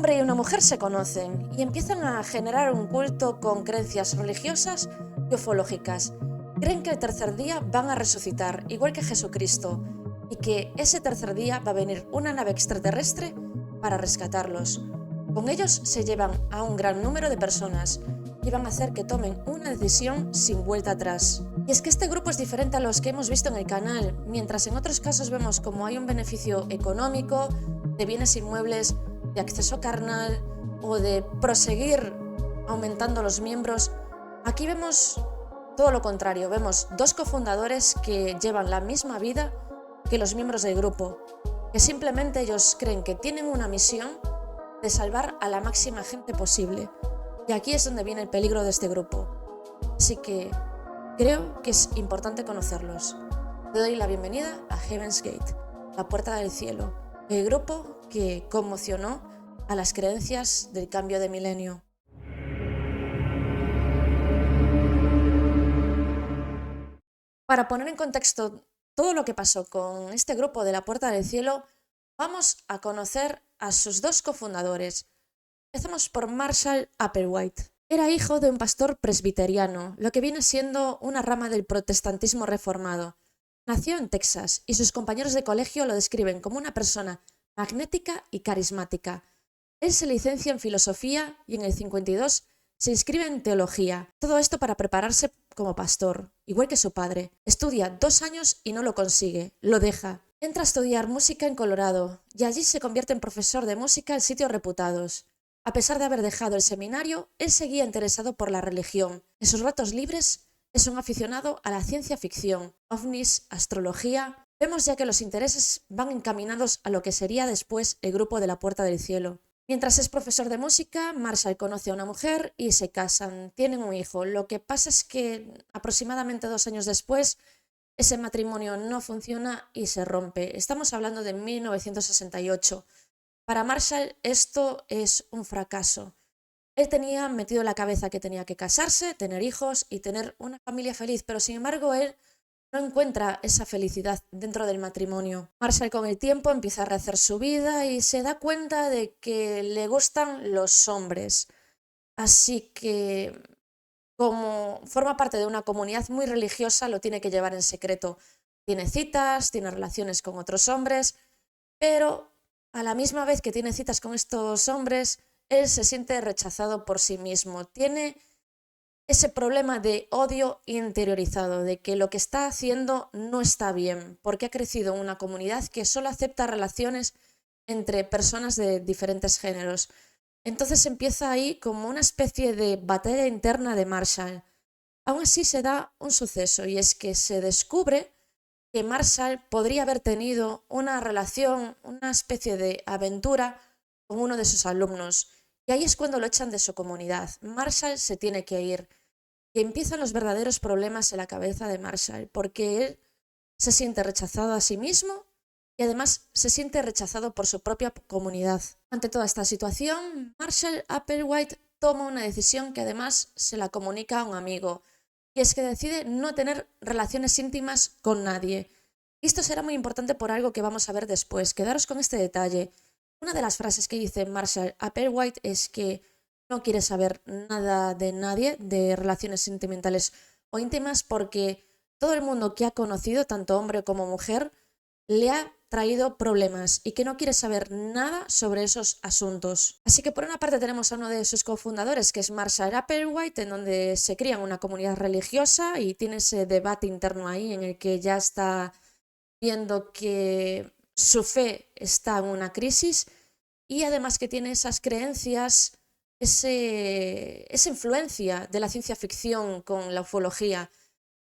hombre y una mujer se conocen y empiezan a generar un culto con creencias religiosas y ufológicas. Creen que el tercer día van a resucitar, igual que Jesucristo, y que ese tercer día va a venir una nave extraterrestre para rescatarlos. Con ellos se llevan a un gran número de personas y van a hacer que tomen una decisión sin vuelta atrás. Y es que este grupo es diferente a los que hemos visto en el canal, mientras en otros casos vemos como hay un beneficio económico, de bienes inmuebles, de acceso carnal o de proseguir aumentando los miembros. Aquí vemos todo lo contrario, vemos dos cofundadores que llevan la misma vida que los miembros del grupo, que simplemente ellos creen que tienen una misión de salvar a la máxima gente posible. Y aquí es donde viene el peligro de este grupo. Así que creo que es importante conocerlos. Te doy la bienvenida a Heaven's Gate, la puerta del cielo, el grupo que conmocionó a las creencias del cambio de milenio. Para poner en contexto todo lo que pasó con este grupo de la Puerta del Cielo, vamos a conocer a sus dos cofundadores. Empezamos por Marshall Applewhite. Era hijo de un pastor presbiteriano, lo que viene siendo una rama del protestantismo reformado. Nació en Texas y sus compañeros de colegio lo describen como una persona magnética y carismática. Él se licencia en filosofía y en el 52 se inscribe en teología. Todo esto para prepararse como pastor, igual que su padre. Estudia 2 años y no lo consigue, lo deja. Entra a estudiar música en Colorado y allí se convierte en profesor de música en sitios reputados. A pesar de haber dejado el seminario, él seguía interesado por la religión. En sus ratos libres es un aficionado a la ciencia ficción, ovnis, astrología. Vemos ya que los intereses van encaminados a lo que sería después el grupo de la Puerta del Cielo. Mientras es profesor de música, Marshall conoce a una mujer y se casan, tienen un hijo. Lo que pasa es que aproximadamente 2 años después, ese matrimonio no funciona y se rompe. Estamos hablando de 1968. Para Marshall esto es un fracaso. Él tenía metido en la cabeza que tenía que casarse, tener hijos y tener una familia feliz, pero sin embargo él no encuentra esa felicidad dentro del matrimonio. Marshall con el tiempo empieza a rehacer su vida y se da cuenta de que le gustan los hombres. Así que, como forma parte de una comunidad muy religiosa, lo tiene que llevar en secreto. Tiene citas, tiene relaciones con otros hombres, pero a la misma vez que tiene citas con estos hombres, él se siente rechazado por sí mismo. Tiene ese problema de odio interiorizado, de que lo que está haciendo no está bien, porque ha crecido en una comunidad que solo acepta relaciones entre personas de diferentes géneros. Entonces empieza ahí como una especie de batalla interna de Marshall. Aún así se da un suceso y es que se descubre que Marshall podría haber tenido una relación, una especie de aventura con uno de sus alumnos. Y ahí es cuando lo echan de su comunidad. Marshall se tiene que ir. Y empiezan los verdaderos problemas en la cabeza de Marshall, porque él se siente rechazado a sí mismo y además se siente rechazado por su propia comunidad. Ante toda esta situación, Marshall Applewhite toma una decisión que además se la comunica a un amigo, y es que decide no tener relaciones íntimas con nadie. Y esto será muy importante por algo que vamos a ver después. Quedaros con este detalle. Una de las frases que dice Marshall Applewhite es que no quiere saber nada de nadie, de relaciones sentimentales o íntimas, porque todo el mundo que ha conocido, tanto hombre como mujer, le ha traído problemas y que no quiere saber nada sobre esos asuntos. Así que por una parte tenemos a uno de sus cofundadores, que es Marshall Applewhite, en donde se cría en una comunidad religiosa y tiene ese debate interno ahí en el que ya está viendo que su fe está en una crisis y además que tiene esas creencias, esa influencia de la ciencia ficción con la ufología.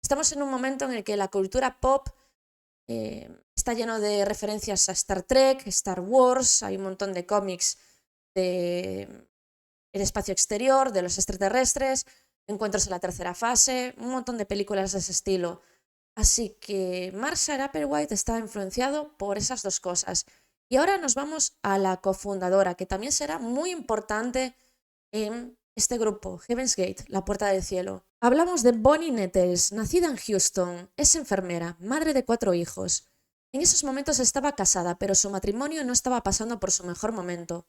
Estamos en un momento en el que la cultura pop está lleno de referencias a Star Trek, Star Wars, hay un montón de cómics de el espacio exterior, de los extraterrestres, encuentros en la tercera fase, un montón de películas de ese estilo. Así que Marshall Applewhite está influenciado por esas dos cosas. Y ahora nos vamos a la cofundadora, que también será muy importante en este grupo, Heaven's Gate, la Puerta del Cielo. Hablamos de Bonnie Nettles, nacida en Houston, es enfermera, madre de 4 hijos. En esos momentos estaba casada, pero su matrimonio no estaba pasando por su mejor momento.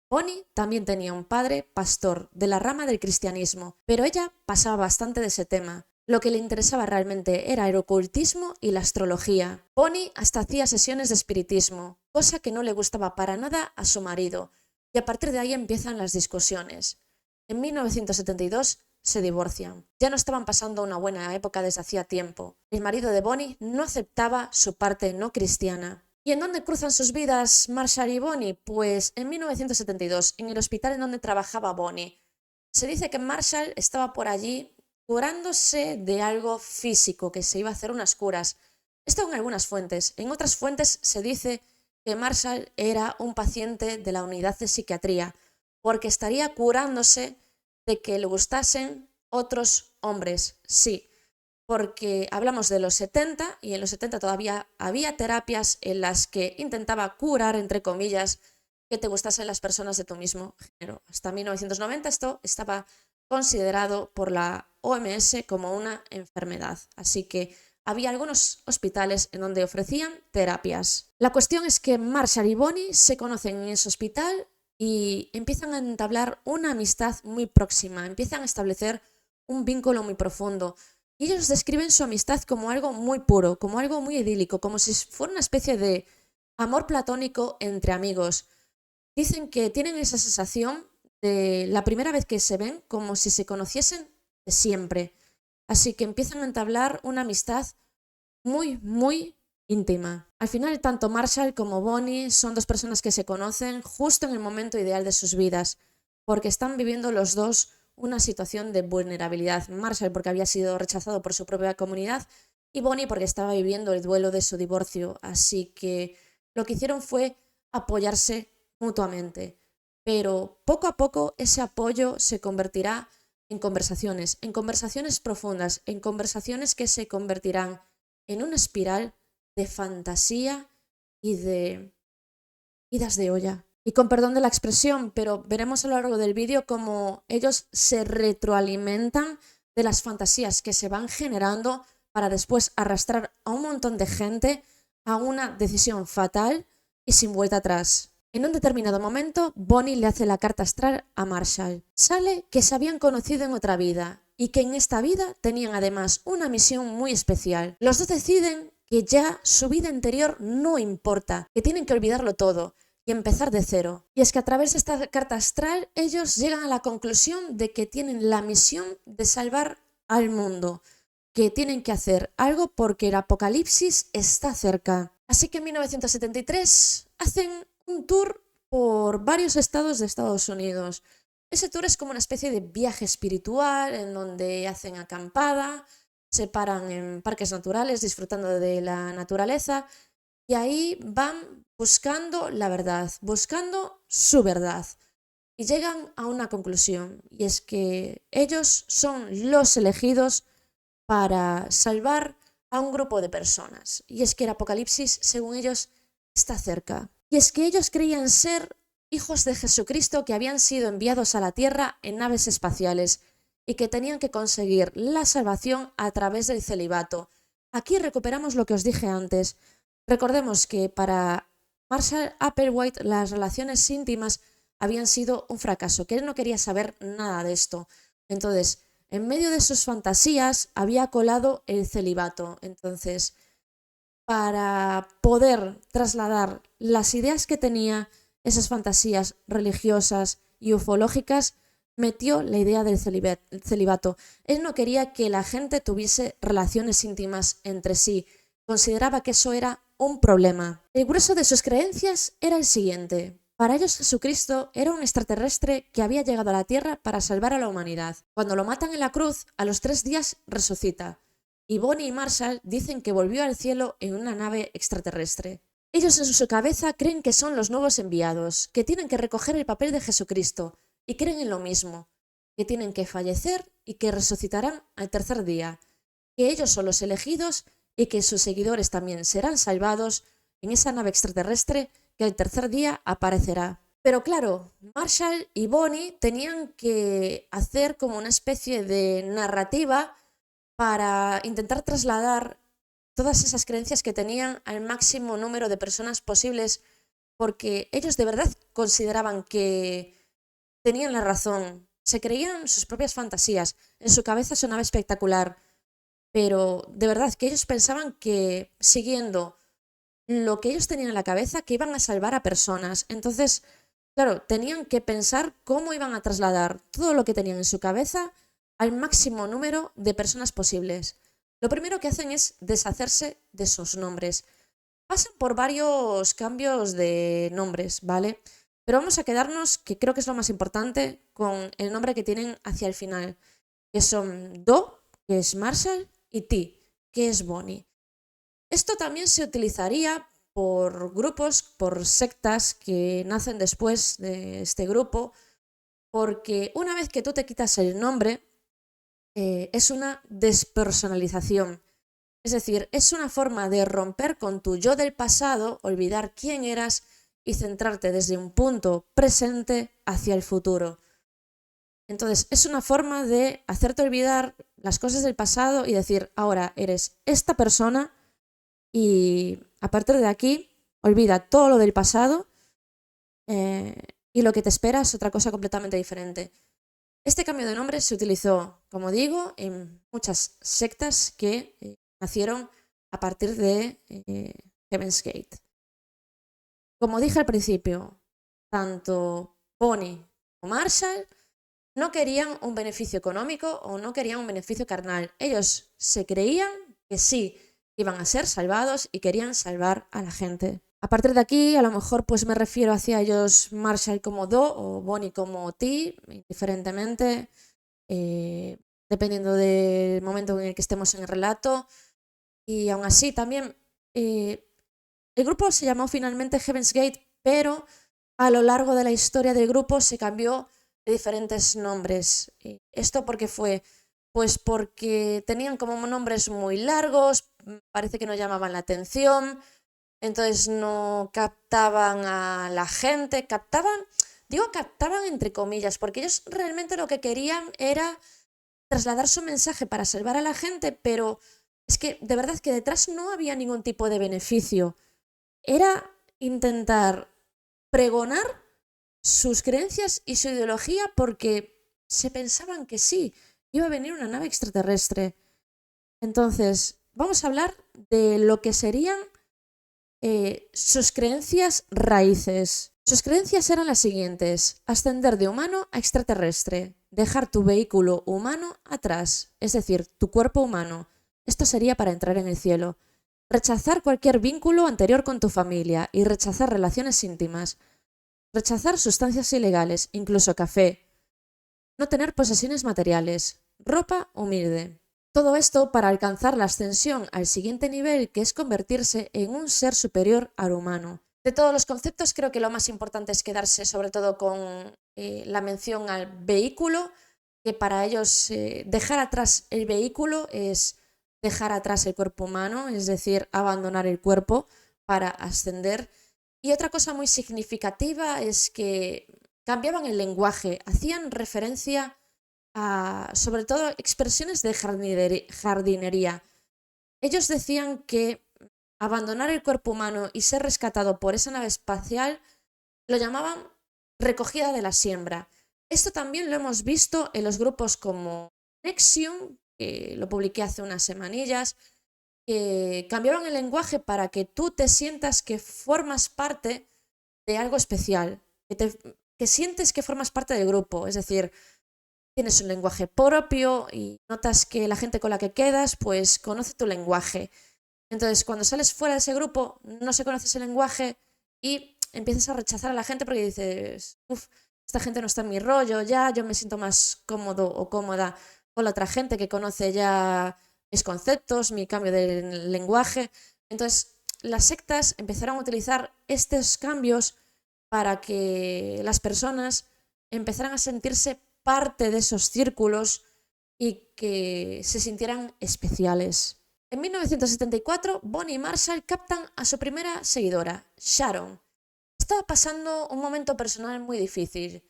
Bonnie también tenía un padre pastor de la rama del cristianismo, pero ella pasaba bastante de ese tema. Lo que le interesaba realmente era el ocultismo y la astrología. Bonnie hasta hacía sesiones de espiritismo, cosa que no le gustaba para nada a su marido, y a partir de ahí empiezan las discusiones. En 1972 se divorcian. Ya no estaban pasando una buena época desde hacía tiempo. El marido de Bonnie no aceptaba su parte no cristiana. ¿Y en dónde cruzan sus vidas Marshall y Bonnie? Pues en 1972, en el hospital en donde trabajaba Bonnie. Se dice que Marshall estaba por allí curándose de algo físico, que se iba a hacer unas curas. Esto en algunas fuentes. En otras fuentes se dice que Marshall era un paciente de la unidad de psiquiatría, porque estaría curándose de que le gustasen otros hombres. Sí, porque hablamos de los 70 y en los 70 todavía había terapias en las que intentaba curar, entre comillas, que te gustasen las personas de tu mismo género. Hasta 1990 esto estaba considerado por la OMS como una enfermedad, así que había algunos hospitales en donde ofrecían terapias. La cuestión es que Marshall y Bonnie se conocen en ese hospital y empiezan a entablar una amistad muy próxima, empiezan a establecer un vínculo muy profundo. Y ellos describen su amistad como algo muy puro, como algo muy idílico, como si fuera una especie de amor platónico entre amigos. Dicen que tienen esa sensación de la primera vez que se ven como si se conociesen de siempre. Así que empiezan a entablar una amistad muy, muy íntima. Al final, tanto Marshall como Bonnie son dos personas que se conocen justo en el momento ideal de sus vidas, porque están viviendo los dos una situación de vulnerabilidad. Marshall porque había sido rechazado por su propia comunidad y Bonnie porque estaba viviendo el duelo de su divorcio. Así que lo que hicieron fue apoyarse mutuamente. Pero poco a poco ese apoyo se convertirá en conversaciones profundas, en conversaciones que se convertirán en una espiral de fantasía y de idas de olla. Y con perdón de la expresión, pero veremos a lo largo del vídeo cómo ellos se retroalimentan de las fantasías que se van generando para después arrastrar a un montón de gente a una decisión fatal y sin vuelta atrás. En un determinado momento, Bonnie le hace la carta astral a Marshall. Sale que se habían conocido en otra vida y que en esta vida tenían además una misión muy especial. Los dos deciden que ya su vida anterior no importa, que tienen que olvidarlo todo y empezar de cero. Y es que a través de esta carta astral ellos llegan a la conclusión de que tienen la misión de salvar al mundo, que tienen que hacer algo porque el apocalipsis está cerca. Así que en 1973 hacen un tour por varios estados de Estados Unidos. Ese tour es como una especie de viaje espiritual en donde hacen acampada, se paran en parques naturales disfrutando de la naturaleza y ahí van buscando la verdad, buscando su verdad. Y llegan a una conclusión, y es que ellos son los elegidos para salvar a un grupo de personas. Y es que el apocalipsis, según ellos, está cerca. Y es que ellos creían ser hijos de Jesucristo que habían sido enviados a la tierra en naves espaciales y que tenían que conseguir la salvación a través del celibato. Aquí recuperamos lo que os dije antes. Recordemos que para Marshall Applewhite las relaciones íntimas habían sido un fracaso, que él no quería saber nada de esto. Entonces, en medio de sus fantasías había colado el celibato. Entonces, para poder trasladar las ideas que tenía, esas fantasías religiosas y ufológicas, metió la idea del celibato. Él no quería que la gente tuviese relaciones íntimas entre sí. Consideraba que eso era un problema. El grueso de sus creencias era el siguiente. Para ellos Jesucristo era un extraterrestre que había llegado a la Tierra para salvar a la humanidad. Cuando lo matan en la cruz, a los 3 días resucita. Y Bonnie y Marshall dicen que volvió al cielo en una nave extraterrestre. Ellos en su cabeza creen que son los nuevos enviados, que tienen que recoger el papel de Jesucristo, y creen en lo mismo, que tienen que fallecer y que resucitarán al 3er día, que ellos son los elegidos y que sus seguidores también serán salvados en esa nave extraterrestre que el 3er día aparecerá. Pero claro, Marshall y Bonnie tenían que hacer como una especie de narrativa para intentar trasladar todas esas creencias que tenían al máximo número de personas posibles porque ellos de verdad consideraban que tenían la razón, se creían sus propias fantasías, en su cabeza sonaba espectacular, pero de verdad que ellos pensaban que siguiendo lo que ellos tenían en la cabeza, que iban a salvar a personas. Entonces, claro, tenían que pensar cómo iban a trasladar todo lo que tenían en su cabeza al máximo número de personas posibles. Lo primero que hacen es deshacerse de sus nombres. Pasan por varios cambios de nombres, ¿vale? Pero vamos a quedarnos, que creo que es lo más importante, con el nombre que tienen hacia el final, que son Do, que es Marshall, y T, que es Bonnie. Esto también se utilizaría por grupos, por sectas que nacen después de este grupo, porque una vez que tú te quitas el nombre, es una despersonalización. Es decir, es una forma de romper con tu yo del pasado, olvidar quién eras y centrarte desde un punto presente hacia el futuro. Entonces, es una forma de hacerte olvidar las cosas del pasado y decir, ahora eres esta persona y a partir de aquí, olvida todo lo del pasado eh, y lo que te espera es otra cosa completamente diferente. Este cambio de nombre se utilizó, como digo, en muchas sectas que nacieron a partir de Heaven's Gate. Como dije al principio, tanto Bonnie como Marshall no querían un beneficio económico o no querían un beneficio carnal. Ellos se creían que sí iban a ser salvados y querían salvar a la gente. A partir de aquí, a lo mejor pues me refiero hacia ellos Marshall como Do o Bonnie como T, indiferentemente, dependiendo del momento en el que estemos en el relato. Y aún así también el grupo se llamó finalmente Heaven's Gate, pero a lo largo de la historia del grupo se cambió de diferentes nombres. ¿Esto por qué fue? Pues porque tenían como nombres muy largos, parece que no llamaban la atención, entonces no captaban a la gente, captaban entre comillas, porque ellos realmente lo que querían era trasladar su mensaje para salvar a la gente, pero es que de verdad que detrás no había ningún tipo de beneficio. Era intentar pregonar sus creencias y su ideología porque se pensaban que sí, iba a venir una nave extraterrestre. Entonces, vamos a hablar de lo que serían sus creencias raíces. Sus creencias eran las siguientes: ascender de humano a extraterrestre, dejar tu vehículo humano atrás, es decir, tu cuerpo humano. Esto sería para entrar en el cielo. Rechazar cualquier vínculo anterior con tu familia y rechazar relaciones íntimas. Rechazar sustancias ilegales, incluso café. No tener posesiones materiales. Ropa humilde. Todo esto para alcanzar la ascensión al siguiente nivel, que es convertirse en un ser superior al humano. De todos los conceptos, creo que lo más importante es quedarse sobre todo con la mención al vehículo, que para ellos dejar atrás el vehículo es dejar atrás el cuerpo humano, es decir, abandonar el cuerpo para ascender. Y otra cosa muy significativa es que cambiaban el lenguaje, hacían referencia sobre todo expresiones de jardinería. Ellos decían que abandonar el cuerpo humano y ser rescatado por esa nave espacial lo llamaban recogida de la siembra. Esto también lo hemos visto en los grupos como Nexium, que lo publiqué hace unas semanillas, que cambiaron el lenguaje para que tú te sientas que formas parte de algo especial, que sientes que formas parte del grupo, es decir, tienes un lenguaje propio y notas que la gente con la que quedas pues conoce tu lenguaje. Entonces, cuando sales fuera de ese grupo, no se conoce ese lenguaje y empiezas a rechazar a la gente porque dices, uff, esta gente no está en mi rollo, ya yo me siento más cómodo o cómoda con la otra gente que conoce ya mis conceptos, mi cambio de lenguaje. Entonces, las sectas empezaron a utilizar estos cambios para que las personas empezaran a sentirse parte de esos círculos y que se sintieran especiales. En 1974, Bonnie y Marshall captan a su primera seguidora, Sharon. Estaba pasando un momento personal muy difícil.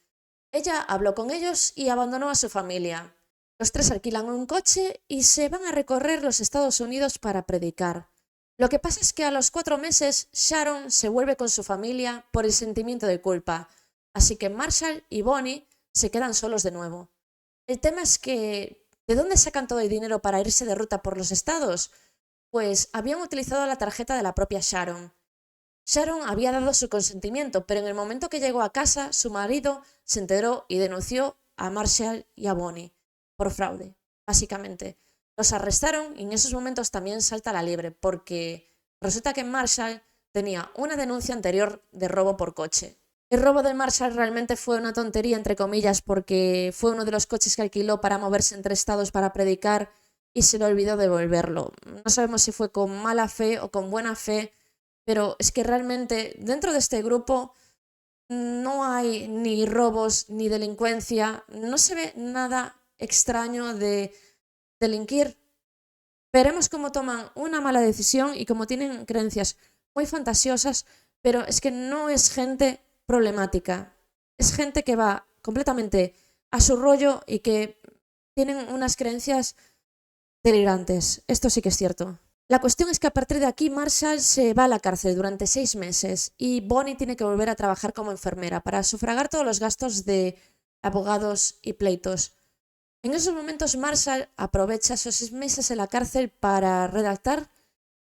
Ella habló con ellos y abandonó a su familia. Los tres alquilan un coche y se van a recorrer los Estados Unidos para predicar. Lo que pasa es que a los 4 meses Sharon se vuelve con su familia por el sentimiento de culpa, así que Marshall y Bonnie se quedan solos de nuevo. El tema es que, ¿de dónde sacan todo el dinero para irse de ruta por los estados? Pues habían utilizado la tarjeta de la propia Sharon. Sharon había dado su consentimiento, pero en el momento que llegó a casa, su marido se enteró y denunció a Marshall y a Bonnie por fraude, básicamente. Los arrestaron y en esos momentos también salta a la liebre, porque resulta que Marshall tenía una denuncia anterior de robo por coche. El robo de Marshall realmente fue una tontería, entre comillas, porque fue uno de los coches que alquiló para moverse entre estados para predicar y se le olvidó devolverlo. No sabemos si fue con mala fe o con buena fe, pero es que realmente dentro de este grupo no hay ni robos ni delincuencia, no se ve nada extraño de delinquir. Veremos cómo toman una mala decisión y cómo tienen creencias muy fantasiosas, pero es que no es gente problemática, es gente que va completamente a su rollo y que tienen unas creencias delirantes. Esto sí que es cierto. La cuestión es que a partir de aquí Marshall se va a la cárcel durante 6 meses y Bonnie tiene que volver a trabajar como enfermera para sufragar todos los gastos de abogados y pleitos. En esos momentos Marshall aprovecha esos 6 meses en la cárcel para redactar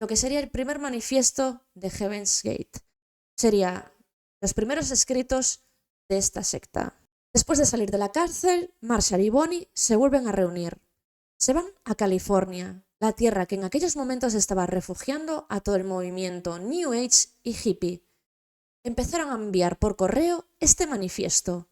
lo que sería el primer manifiesto de Heaven's Gate. Sería los primeros escritos de esta secta. Después de salir de la cárcel, Marshall y Bonnie se vuelven a reunir. Se van a California, la tierra que en aquellos momentos estaba refugiando a todo el movimiento New Age y hippie. Empezaron a enviar por correo este manifiesto.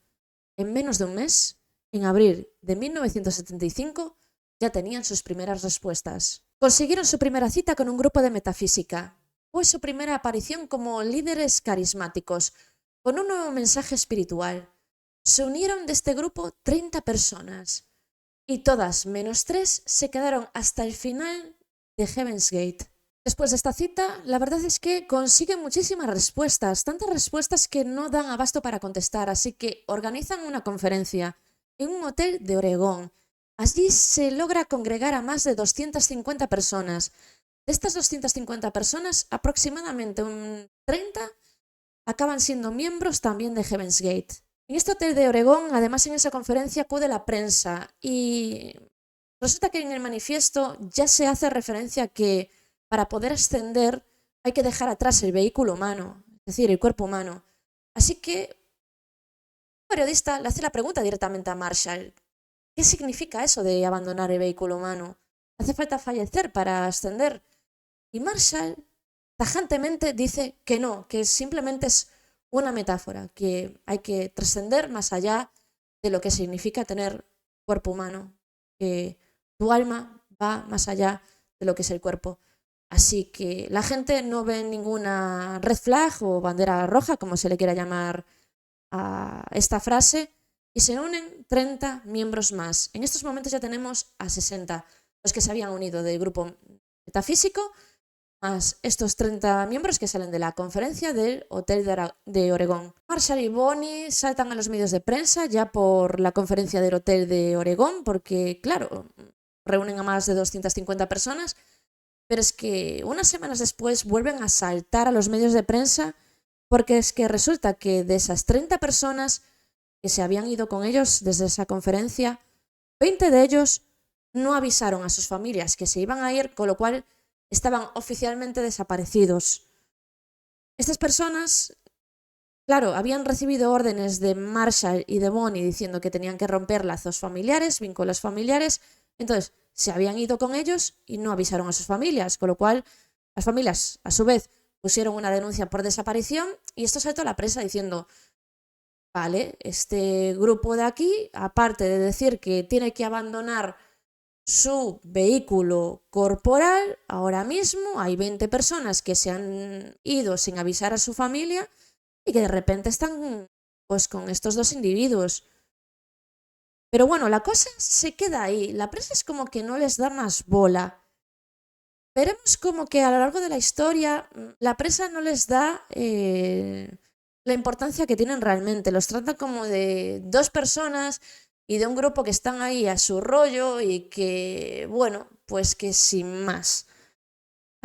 En menos de un mes, en abril de 1975, ya tenían sus primeras respuestas. Consiguieron su primera cita con un grupo de metafísica. Fue su primera aparición como líderes carismáticos, con un nuevo mensaje espiritual. Se unieron de este grupo 30 personas. Y todas, menos 3, se quedaron hasta el final de Heaven's Gate. Después de esta cita, la verdad es que consiguen muchísimas respuestas, tantas respuestas que no dan abasto para contestar, así que organizan una conferencia en un hotel de Oregón. Allí se logra congregar a más de 250 personas. De estas 250 personas, aproximadamente un 30 acaban siendo miembros también de Heaven's Gate. En este hotel de Oregón, además en esa conferencia acude la prensa y resulta que en el manifiesto ya se hace referencia a que para poder ascender hay que dejar atrás el vehículo humano, es decir, el cuerpo humano. Así que un periodista le hace la pregunta directamente a Marshall. ¿Qué significa eso de abandonar el vehículo humano? ¿Hace falta fallecer para ascender? Y Marshall tajantemente dice que no, que simplemente es una metáfora, que hay que trascender más allá de lo que significa tener cuerpo humano, que tu alma va más allá de lo que es el cuerpo. Así que la gente no ve ninguna red flag o bandera roja, como se le quiera llamar a esta frase, y se unen 30 miembros más. En estos momentos ya tenemos a 60, los que se habían unido del grupo metafísico, más estos 30 miembros que salen de la conferencia del Hotel de Oregón. Marshall y Bonnie saltan a los medios de prensa ya por la conferencia del Hotel de Oregón, porque, claro, reúnen a más de 250 personas, pero es que unas semanas después vuelven a saltar a los medios de prensa porque es que resulta que de esas 30 personas que se habían ido con ellos desde esa conferencia, 20 de ellos no avisaron a sus familias que se iban a ir, con lo cual estaban oficialmente desaparecidos. Estas personas, claro, habían recibido órdenes de Marshall y de Bonnie diciendo que tenían que romper lazos familiares, vínculos familiares, entonces se habían ido con ellos y no avisaron a sus familias, con lo cual las familias, a su vez, pusieron una denuncia por desaparición y esto saltó a la prensa diciendo, vale, este grupo de aquí, aparte de decir que tiene que abandonar su vehículo corporal, ahora mismo hay 20 personas que se han ido sin avisar a su familia y que de repente están pues con estos dos individuos. Pero bueno, la cosa se queda ahí. La prensa es como que no les da más bola. Veremos como que a lo largo de la historia la prensa no les da la importancia que tienen realmente. Los trata como de dos personas y de un grupo que están ahí a su rollo y que, bueno, pues que sin más.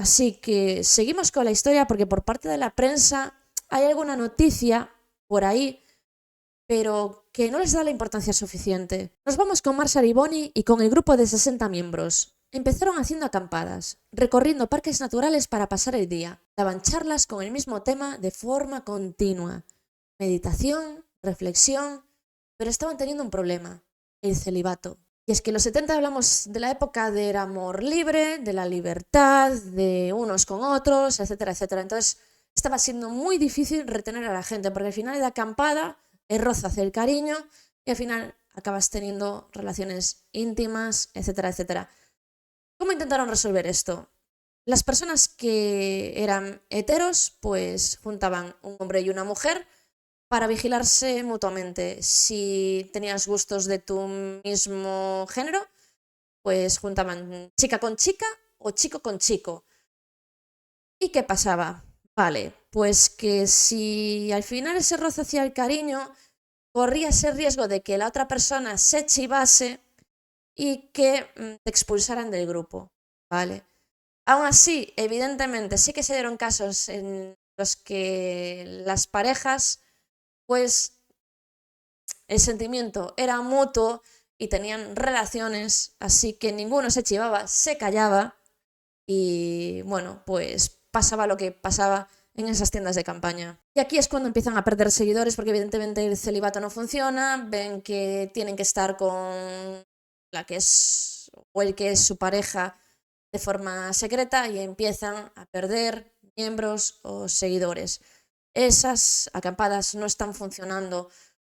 Así que seguimos con la historia porque por parte de la prensa hay alguna noticia por ahí, pero que no les da la importancia suficiente. Nos vamos con Marshall y Bonnie y con el grupo de 60 miembros. Empezaron haciendo acampadas, recorriendo parques naturales para pasar el día. Daban charlas con el mismo tema de forma continua. Meditación, reflexión, pero estaban teniendo un problema, el celibato. Y es que en los 70 hablamos de la época del amor libre, de la libertad, de unos con otros, etcétera, etcétera. Entonces estaba siendo muy difícil retener a la gente, porque al final de acampada el roce hace el cariño y al final acabas teniendo relaciones íntimas, etcétera, etcétera. ¿Cómo intentaron resolver esto? Las personas que eran heteros, pues juntaban un hombre y una mujer para vigilarse mutuamente. Si tenías gustos de tu mismo género, pues juntaban chica con chica o chico con chico. ¿Y qué pasaba? Vale, pues que si al final ese roce hacía el cariño, corría ese riesgo de que la otra persona se chivase y que te expulsaran del grupo, ¿vale? Aún así, evidentemente, sí que se dieron casos en los que las parejas, pues el sentimiento era mutuo y tenían relaciones, así que ninguno se chivaba, se callaba y bueno, pues pasaba lo que pasaba en esas tiendas de campaña. Y aquí es cuando empiezan a perder seguidores porque evidentemente el celibato no funciona, ven que tienen que estar con la que es o el que es su pareja de forma secreta y empiezan a perder miembros o seguidores. Esas acampadas no están funcionando.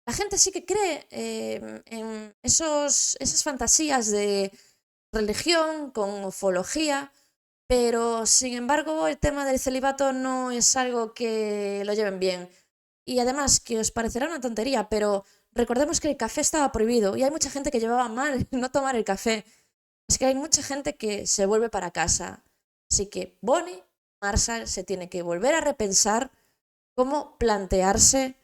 La gente sí que cree en esas fantasías de religión con ufología, pero sin embargo el tema del celibato no es algo que lo lleven bien. Y además, que os parecerá una tontería, pero recordemos que el café estaba prohibido y hay mucha gente que llevaba mal no tomar el café. Es que hay mucha gente que se vuelve para casa. Así que Bonnie Marshall se tiene que volver a repensar cómo plantearse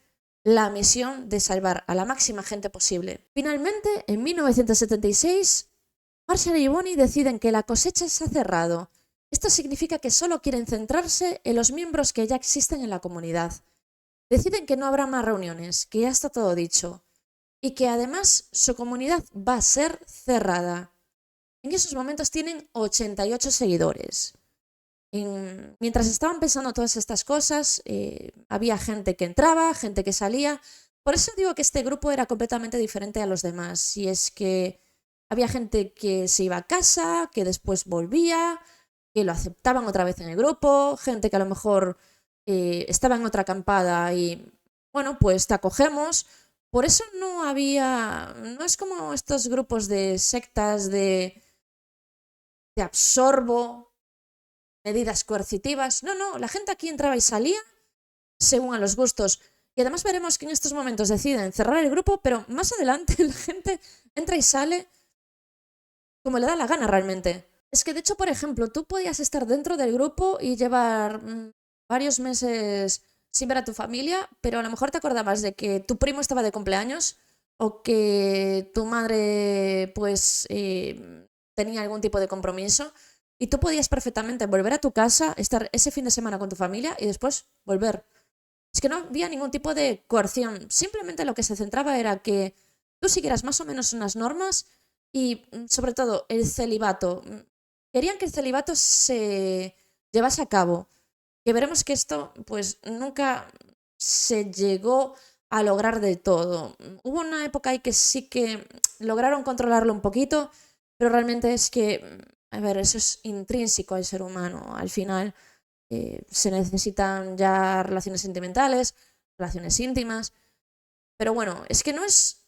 la misión de salvar a la máxima gente posible. Finalmente, en 1976, Marshall y Bonnie deciden que la cosecha se ha cerrado. Esto significa que solo quieren centrarse en los miembros que ya existen en la comunidad. Deciden que no habrá más reuniones, que ya está todo dicho, y que además su comunidad va a ser cerrada. En esos momentos tienen 88 seguidores. Mientras estaban pensando todas estas cosas, había gente que entraba, gente que salía. Por eso digo que este grupo era completamente diferente a los demás. Y es que había gente que se iba a casa, que después volvía, que lo aceptaban otra vez en el grupo, gente que a lo mejor estaba en otra acampada y, bueno, pues te acogemos. Por eso no es como estos grupos de sectas de te absorbo, medidas coercitivas. No, no, la gente aquí entraba y salía según a los gustos. Y además veremos que en estos momentos deciden cerrar el grupo, pero más adelante la gente entra y sale como le da la gana realmente. Es que de hecho, por ejemplo, tú podías estar dentro del grupo y llevar varios meses sin ver a tu familia, pero a lo mejor te acordabas de que tu primo estaba de cumpleaños o que tu madre pues tenía algún tipo de compromiso y tú podías perfectamente volver a tu casa, estar ese fin de semana con tu familia y después volver. Es que no había ningún tipo de coerción, simplemente lo que se centraba era que tú siguieras más o menos unas normas y sobre todo el celibato. Querían que el celibato se llevase a cabo, que veremos que esto pues nunca se llegó a lograr del todo. Hubo una época ahí que sí que lograron controlarlo un poquito, pero realmente es que, a ver, eso es intrínseco al ser humano. Al final se necesitan ya relaciones sentimentales, relaciones íntimas, pero bueno, es que no es...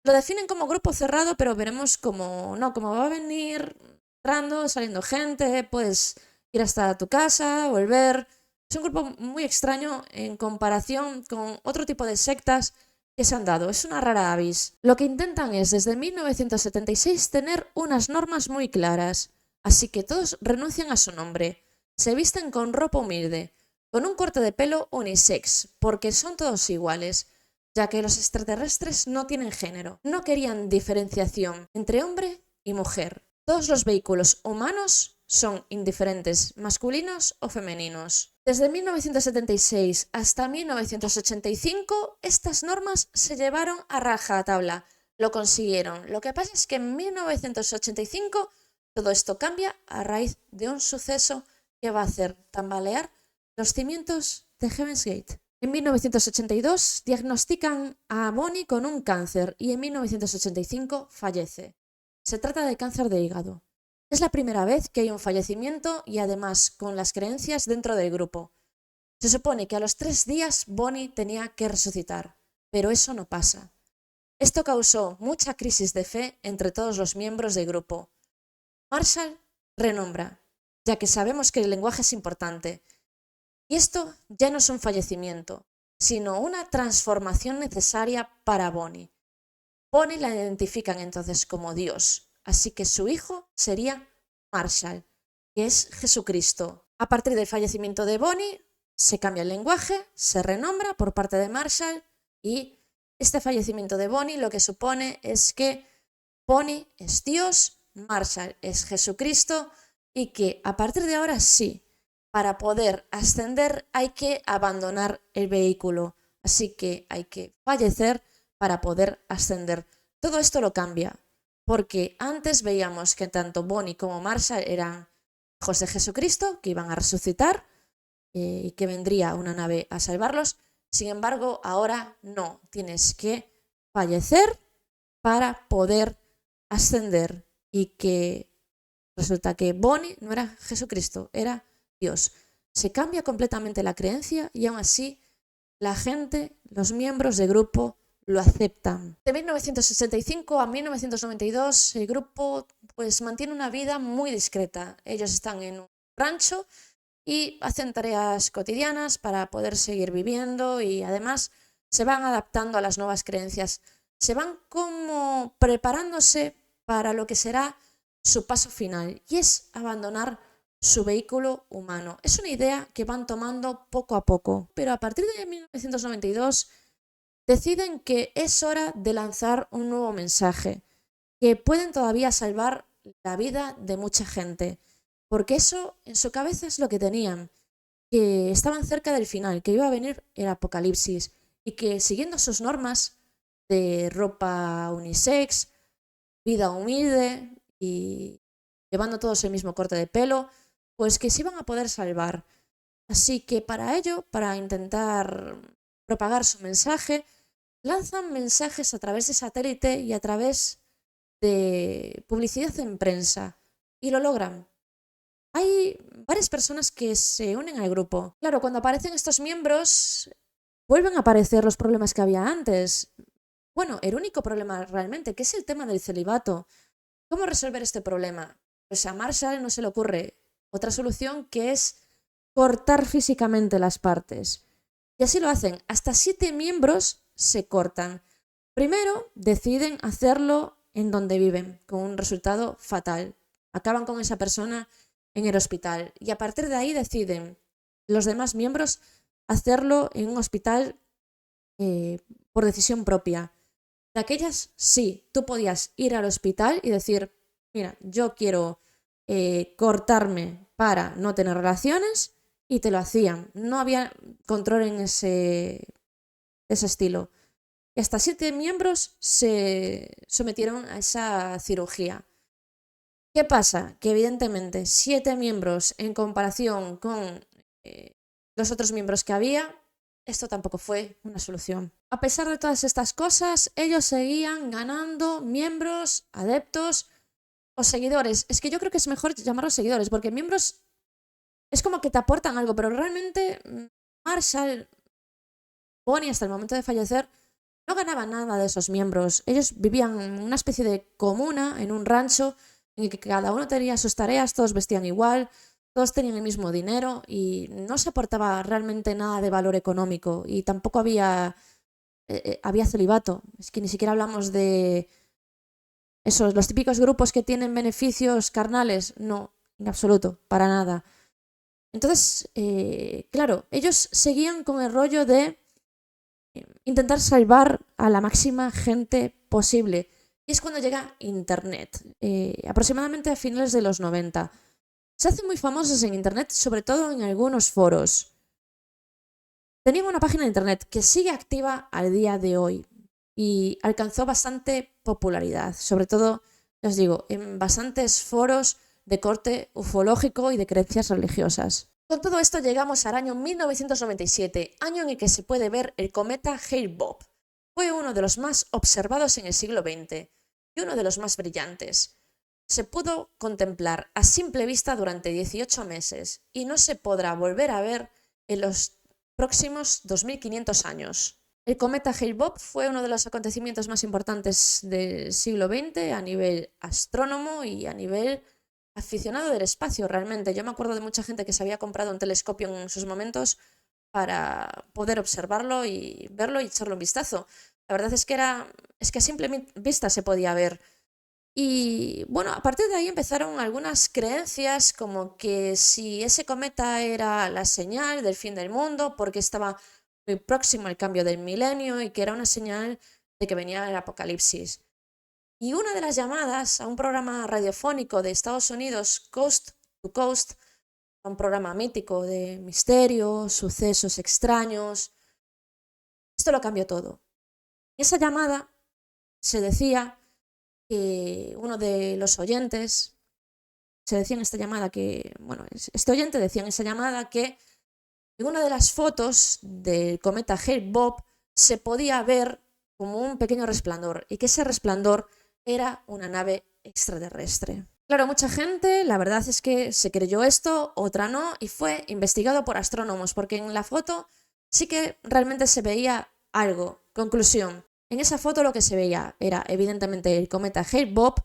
Lo definen como grupo cerrado, pero veremos cómo no, cómo va a venir entrando, saliendo gente, puedes ir hasta tu casa, volver. Es un grupo muy extraño en comparación con otro tipo de sectas que se han dado. Es una rara avis. Lo que intentan es, desde 1976, tener unas normas muy claras. Así que todos renuncian a su nombre. Se visten con ropa humilde, con un corte de pelo unisex, porque son todos iguales, ya que los extraterrestres no tienen género. No querían diferenciación entre hombre y mujer. Todos los vehículos humanos son indiferentes, masculinos o femeninos. Desde 1976 hasta 1985, estas normas se llevaron a rajatabla. Lo consiguieron. Lo que pasa es que en 1985 todo esto cambia a raíz de un suceso que va a hacer tambalear los cimientos de Heaven's Gate. En 1982 diagnostican a Bonnie con un cáncer y en 1985 fallece. Se trata de cáncer de hígado. Es la primera vez que hay un fallecimiento y además con las creencias dentro del grupo. Se supone que a los 3 días Bonnie tenía que resucitar, pero eso no pasa. Esto causó mucha crisis de fe entre todos los miembros del grupo. Marshall renombra, ya que sabemos que el lenguaje es importante. Y esto ya no es un fallecimiento, sino una transformación necesaria para Bonnie. Bonnie la identifican entonces como Dios, así que su hijo sería Marshall, que es Jesucristo. A partir del fallecimiento de Bonnie, se cambia el lenguaje, se renombra por parte de Marshall y este fallecimiento de Bonnie lo que supone es que Bonnie es Dios, Marshall es Jesucristo y que a partir de ahora sí, para poder ascender hay que abandonar el vehículo, así que hay que fallecer para poder ascender. Todo esto lo cambia, porque antes veíamos que tanto Bonnie como Marshall eran hijos de Jesucristo, que iban a resucitar y que vendría una nave a salvarlos. Sin embargo, ahora no, tienes que fallecer para poder ascender y que resulta que Bonnie no era Jesucristo, era Dios. Se cambia completamente la creencia y aún así la gente, los miembros del grupo lo aceptan. De 1965 a 1992 el grupo pues mantiene una vida muy discreta. Ellos están en un rancho y hacen tareas cotidianas para poder seguir viviendo y además se van adaptando a las nuevas creencias. Se van como preparándose para lo que será su paso final y es abandonar su vehículo humano. Es una idea que van tomando poco a poco, pero a partir de 1992 deciden que es hora de lanzar un nuevo mensaje, que pueden todavía salvar la vida de mucha gente, porque eso en su cabeza es lo que tenían, que estaban cerca del final, que iba a venir el apocalipsis y que siguiendo sus normas de ropa unisex, vida humilde y llevando todos el mismo corte de pelo, pues que se iban a poder salvar. Así que para ello, para intentar propagar su mensaje, lanzan mensajes a través de satélite y a través de publicidad en prensa. Y lo logran. Hay varias personas que se unen al grupo. Claro, cuando aparecen estos miembros, vuelven a aparecer los problemas que había antes. Bueno, el único problema realmente, que es el tema del celibato. ¿Cómo resolver este problema? Pues a Marshall no se le ocurre otra solución que es cortar físicamente las partes. Y así lo hacen. Hasta 7 miembros se cortan. Primero deciden hacerlo en donde viven, con un resultado fatal. Acaban con esa persona en el hospital. Y a partir de ahí deciden los demás miembros hacerlo en un hospital por decisión propia. De aquellas, sí, tú podías ir al hospital y decir, mira, yo quiero cortarme para no tener relaciones y te lo hacían. No había control en ese estilo. Y hasta 7 miembros se sometieron a esa cirugía. ¿Qué pasa? Que evidentemente 7 miembros en comparación con los otros miembros que había, esto tampoco fue una solución. A pesar de todas estas cosas, ellos seguían ganando miembros, adeptos o seguidores. Es que yo creo que es mejor llamarlos seguidores, porque miembros es como que te aportan algo, pero realmente Marshall, Bonnie, hasta el momento de fallecer, no ganaban nada de esos miembros. Ellos vivían en una especie de comuna, en un rancho, en el que cada uno tenía sus tareas, todos vestían igual, todos tenían el mismo dinero y no se aportaba realmente nada de valor económico y tampoco había celibato. Es que ni siquiera hablamos de esos, los típicos grupos que tienen beneficios carnales. No, en absoluto, para nada. Entonces, claro, ellos seguían con el rollo de intentar salvar a la máxima gente posible. Y es cuando llega Internet, aproximadamente a finales de los 90. se hacen muy famosos en internet, sobre todo en algunos foros. Tenían una página de internet que sigue activa al día de hoy y alcanzó bastante popularidad, sobre todo, os digo, en bastantes foros de corte ufológico y de creencias religiosas. Con todo esto llegamos al año 1997, año en el que se puede ver el cometa Hale-Bopp. Fue uno de los más observados en el siglo XX y uno de los más brillantes. Se pudo contemplar a simple vista durante 18 meses y no se podrá volver a ver en los próximos 2500 años. El cometa Hale-Bopp fue uno de los acontecimientos más importantes del siglo XX a nivel astrónomo y a nivel aficionado del espacio realmente. Yo me acuerdo de mucha gente que se había comprado un telescopio en sus momentos para poder observarlo y verlo y echarle un vistazo. La verdad es que a simple vista se podía ver. Y bueno, a partir de ahí empezaron algunas creencias como que si ese cometa era la señal del fin del mundo porque estaba muy próximo al cambio del milenio y que era una señal de que venía el apocalipsis. Y una de las llamadas a un programa radiofónico de Estados Unidos, Coast to Coast, un programa mítico de misterio, sucesos extraños, esto lo cambió todo. En esa llamada se decía que uno de los oyentes, se decía en esta llamada que, bueno, este oyente decía en esa llamada que en una de las fotos del cometa Hale-Bopp se podía ver como un pequeño resplandor y que ese resplandor era una nave extraterrestre. Claro, mucha gente, la verdad es que se creyó esto, otra no, y fue investigado por astrónomos, porque en la foto sí que realmente se veía algo. Conclusión, en esa foto lo que se veía era evidentemente el cometa Hale-Bopp,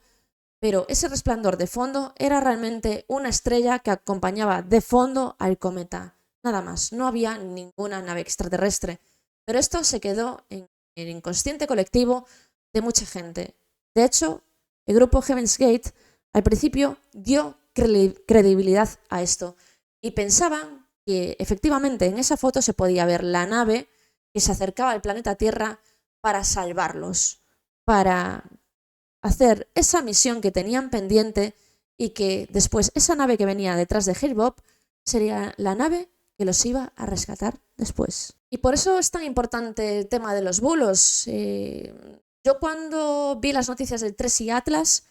pero ese resplandor de fondo era realmente una estrella que acompañaba de fondo al cometa. Nada más, no había ninguna nave extraterrestre. Pero esto se quedó en el inconsciente colectivo de mucha gente. De hecho, el grupo Heaven's Gate al principio dio credibilidad a esto y pensaban que efectivamente en esa foto se podía ver la nave que se acercaba al planeta Tierra para salvarlos, para hacer esa misión que tenían pendiente y que después esa nave que venía detrás de Hale-Bopp sería la nave que los iba a rescatar después. Y por eso es tan importante el tema de los bulos. Yo cuando vi las noticias del Tracy Atlas,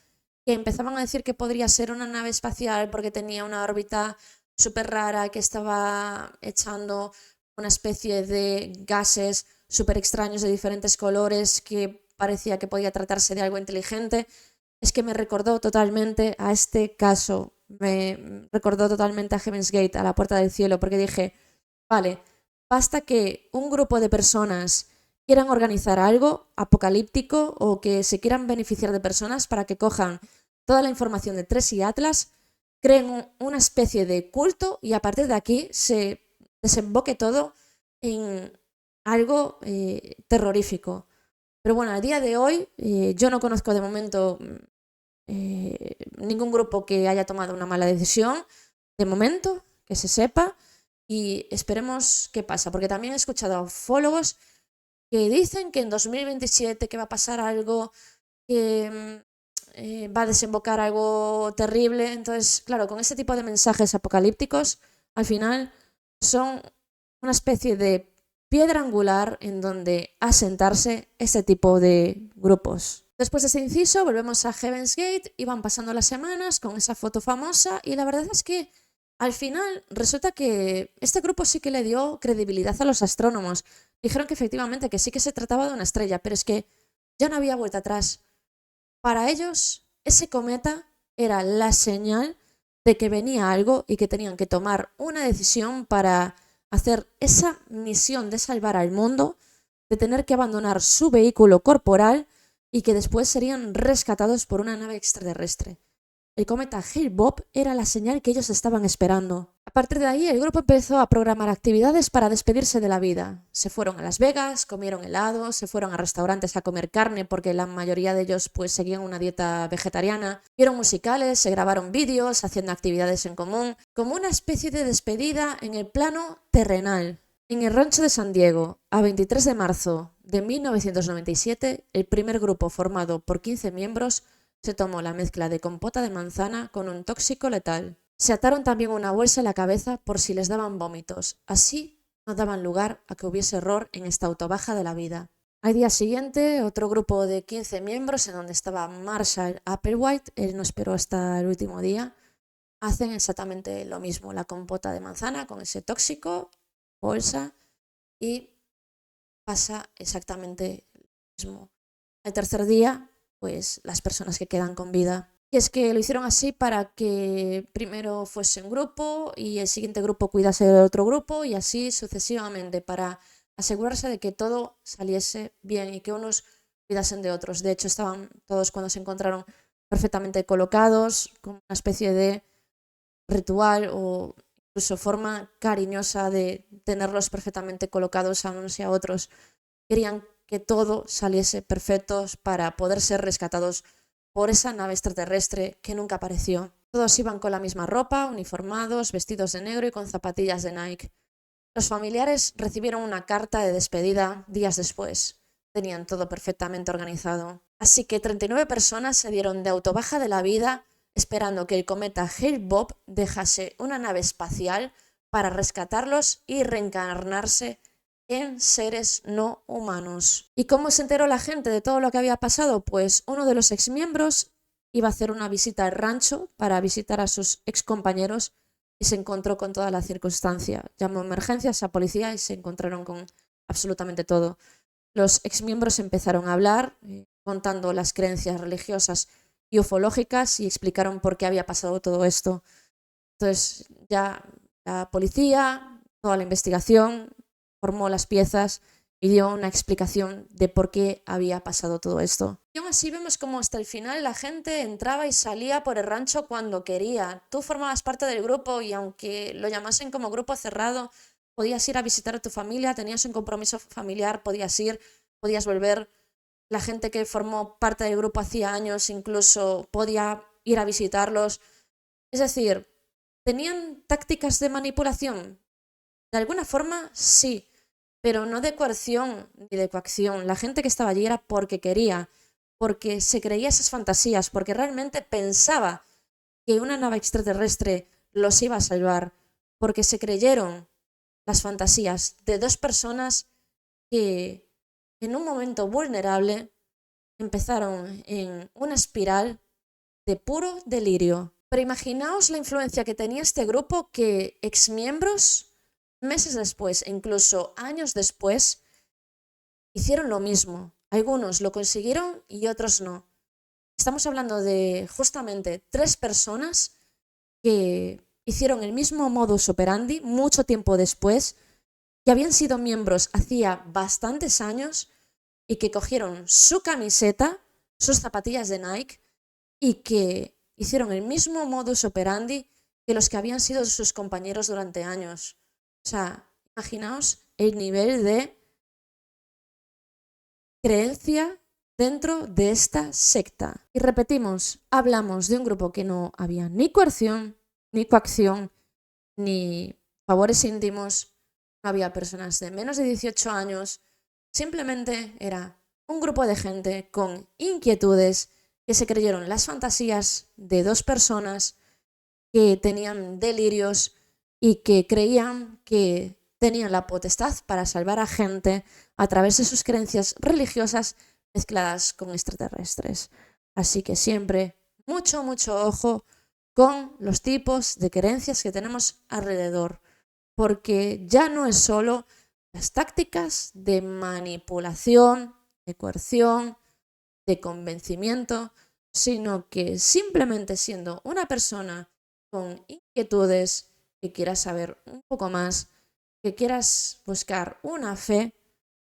que empezaban a decir que podría ser una nave espacial porque tenía una órbita súper rara, que estaba echando una especie de gases súper extraños de diferentes colores, que parecía que podía tratarse de algo inteligente, es que me recordó totalmente a este caso, me recordó totalmente a Heaven's Gate, a la puerta del cielo, porque dije, vale, basta que un grupo de personas quieran organizar algo apocalíptico o que se quieran beneficiar de personas para que cojan toda la información de Tracy Atlas, creen una especie de culto y a partir de aquí se desemboque todo en algo terrorífico. Pero bueno, a día de hoy yo no conozco de momento ningún grupo que haya tomado una mala decisión, de momento, que se sepa, y esperemos qué pasa, porque también he escuchado a ufólogos que dicen que en 2027 que va a pasar algo, que va a desembocar algo terrible. Entonces, claro, con este tipo de mensajes apocalípticos, al final son una especie de piedra angular en donde asentarse este tipo de grupos. Después de ese inciso volvemos a Heaven's Gate y van pasando las semanas con esa foto famosa y la verdad es que al final resulta que este grupo sí que le dio credibilidad a los astrónomos. Dijeron que efectivamente que sí que se trataba de una estrella, pero es que ya no había vuelta atrás. Para ellos ese cometa era la señal de que venía algo y que tenían que tomar una decisión para hacer esa misión de salvar al mundo, de tener que abandonar su vehículo corporal y que después serían rescatados por una nave extraterrestre. El cometa Hale-Bopp era la señal que ellos estaban esperando. A partir de ahí, el grupo empezó a programar actividades para despedirse de la vida. Se fueron a Las Vegas, comieron helado, se fueron a restaurantes a comer carne porque la mayoría de ellos pues seguían una dieta vegetariana. Vieron musicales, se grabaron vídeos, haciendo actividades en común, como una especie de despedida en el plano terrenal. En el rancho de San Diego, a 23 de marzo de 1997, el primer grupo formado por 15 miembros se tomó la mezcla de compota de manzana con un tóxico letal. Se ataron también una bolsa en la cabeza por si les daban vómitos. Así no daban lugar a que hubiese error en esta autobaja de la vida. Al día siguiente, otro grupo de 15 miembros, en donde estaba Marshall Applewhite, él no esperó hasta el último día, hacen exactamente lo mismo, la compota de manzana con ese tóxico, bolsa, y pasa exactamente lo mismo. El tercer día, pues las personas que quedan con vida. Y es que lo hicieron así para que primero fuese un grupo y el siguiente grupo cuidase del otro grupo y así sucesivamente, para asegurarse de que todo saliese bien y que unos cuidasen de otros. De hecho, estaban todos, cuando se encontraron, perfectamente colocados, como una especie de ritual o incluso forma cariñosa de tenerlos perfectamente colocados a unos y a otros. Querían que todo saliese perfecto para poder ser rescatados por esa nave extraterrestre que nunca apareció. Todos iban con la misma ropa, uniformados, vestidos de negro y con zapatillas de Nike. Los familiares recibieron una carta de despedida días después. Tenían todo perfectamente organizado. Así que 39 personas se dieron de autobaja de la vida esperando que el cometa Hale-Bopp dejase una nave espacial para rescatarlos y reencarnarse en seres no humanos. ¿Y cómo se enteró la gente de todo lo que había pasado? Pues uno de los exmiembros iba a hacer una visita al rancho para visitar a sus excompañeros y se encontró con toda la circunstancia. Llamó a emergencias, a policía y se encontraron con absolutamente todo. Los exmiembros empezaron a hablar, contando las creencias religiosas y ufológicas y explicaron por qué había pasado todo esto. Entonces ya la policía, toda la investigación, formó las piezas y dio una explicación de por qué había pasado todo esto. Y aún así vemos como hasta el final la gente entraba y salía por el rancho cuando quería. Tú formabas parte del grupo y aunque lo llamasen como grupo cerrado, podías ir a visitar a tu familia, tenías un compromiso familiar, podías ir, podías volver. La gente que formó parte del grupo hacía años incluso podía ir a visitarlos. Es decir, ¿tenían tácticas de manipulación? De alguna forma, sí, pero no de coerción ni de coacción. La gente que estaba allí era porque quería, porque se creía esas fantasías, porque realmente pensaba que una nave extraterrestre los iba a salvar, porque se creyeron las fantasías de dos personas que en un momento vulnerable empezaron en una espiral de puro delirio. Pero imaginaos la influencia que tenía este grupo, que exmiembros meses después e incluso años después hicieron lo mismo. Algunos lo consiguieron y otros no. Estamos hablando de justamente 3 personas que hicieron el mismo modus operandi mucho tiempo después, que habían sido miembros hacía bastantes años y que cogieron su camiseta, sus zapatillas de Nike y que hicieron el mismo modus operandi que los que habían sido sus compañeros durante años. O sea, imaginaos el nivel de creencia dentro de esta secta. Y repetimos, hablamos de un grupo que no había ni coerción, ni coacción, ni favores íntimos, no había personas de menos de 18 años, simplemente era un grupo de gente con inquietudes que se creyeron las fantasías de 2 personas que tenían delirios y que creían que tenían la potestad para salvar a gente a través de sus creencias religiosas mezcladas con extraterrestres. Así que siempre mucho, mucho ojo con los tipos de creencias que tenemos alrededor, porque ya no es solo las tácticas de manipulación, de coerción, de convencimiento, sino que simplemente siendo una persona con inquietudes, que quieras saber un poco más, que quieras buscar una fe,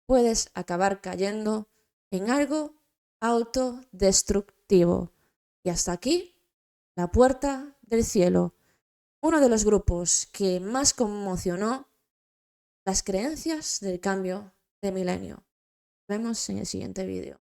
puedes acabar cayendo en algo autodestructivo. Y hasta aquí, la puerta del cielo, uno de los grupos que más conmocionó las creencias del cambio de milenio. Nos vemos en el siguiente vídeo.